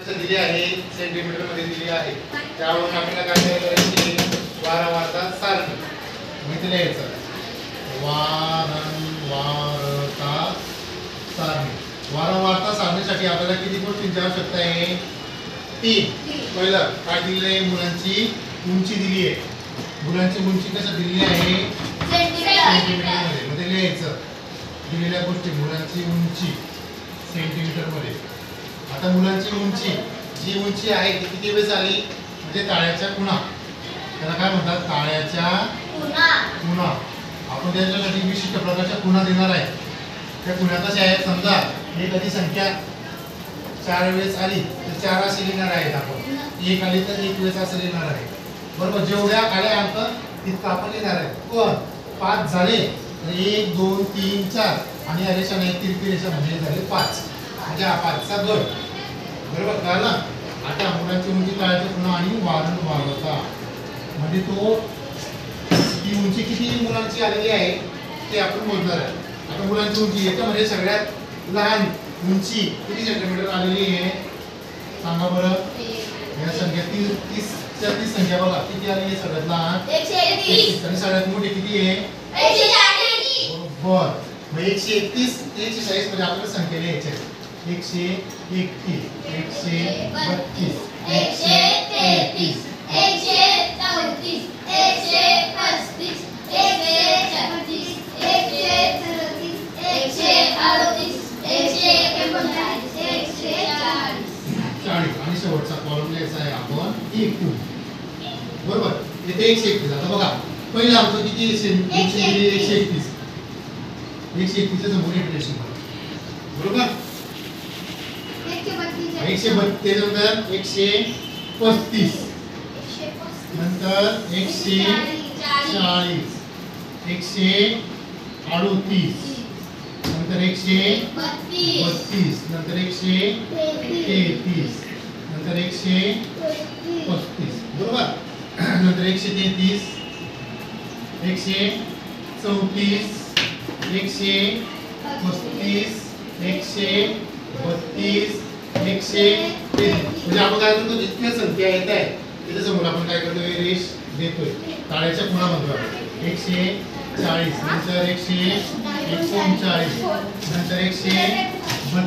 दिली आहे सेंटीमीटर मध्ये दिली आहे. त्यावरून आपल्याला काय करायची वारंवारता सारणी इथे लिहायचं वारंवारता सारणी. वारंवारता सारणीसाठी आपल्याला किती गोष्टींची आवश्यकता आहे? 3. पहिलं काय दिलेलं आहे? मुलांची उंची दिली आहे. मुलांची उंची कशा दिलेली आहे? सेंटीमीटर मध्ये. मध्ये लिहायचं दिलेल्या गोष्टी मुलांची उंची सेंटीमीटर मध्ये. आता मुलांची उंची जी उंची आहे ती किती वेळेस आली? म्हणजे ताळ्याच्या खुणा. त्याला काय म्हणतात? ताळ्याच्या खुणा. आपण त्याच्यासाठी विशिष्ट प्रकारच्या खुणा देणार आहे. त्या खुणा कशा आहेत? समजा एखादी संख्या 4 वेळेस आली तर 4 असे लिहिणार आहेत आपण. 1 आली तर 1 वेळेस असं लिहिणार आहे. बरोबर. जेवढ्या आले अंक तितकं आपण लिहिणार आहे. पण 5 झाले तर 1 2 3 4 आणि या रेषा नाही तिरकी रेषा म्हणजे झाले 5. म्हणजे हा 5 चा 2. बरोबर कळलं? आता मुलांची उंची ताळ्याच्या खुणा आणि वारंवारता म्हणजे तो ती उंची किती मुलांची आलेली आहे ते आपण मोजणार आहे. आता मुलांची उंची याच्यामध्ये सगळ्यात लहान उंची किती सेंटीमीटर आलेली आहे सांगा बरं? या संख्या 30 संख्या बघा किती आलेली आहे? सगळ्यात लहान 131 आणि सगळ्यात मोठी किती आहे? 140. बरोबर. मग 131 140 मध्ये आपल्याला संख्या लिहायची आहे. 131 132 133 134 135 136 137 40 आणि शेवटचा कॉलम लिहायचा आहे आपण 1 बरोबर. इथे 131. आता बघा पहिलं आमचं किती 131 131 समोर इंटरेस्ट बरोबर. 132 नंतर 135 नंतर 140 138 नंतर 132 नंतर 133 नंतर 135 बरोबर. नंतर 133 134 135 132 म्हणजे आपण काय करतो जितक्या संख्या येत आहे त्याच्या समोर आपण काय करतोय? रेष देतोय. ताळ्याच्या खुणा म्हणतो. 140 नंतर 139 नंतर 132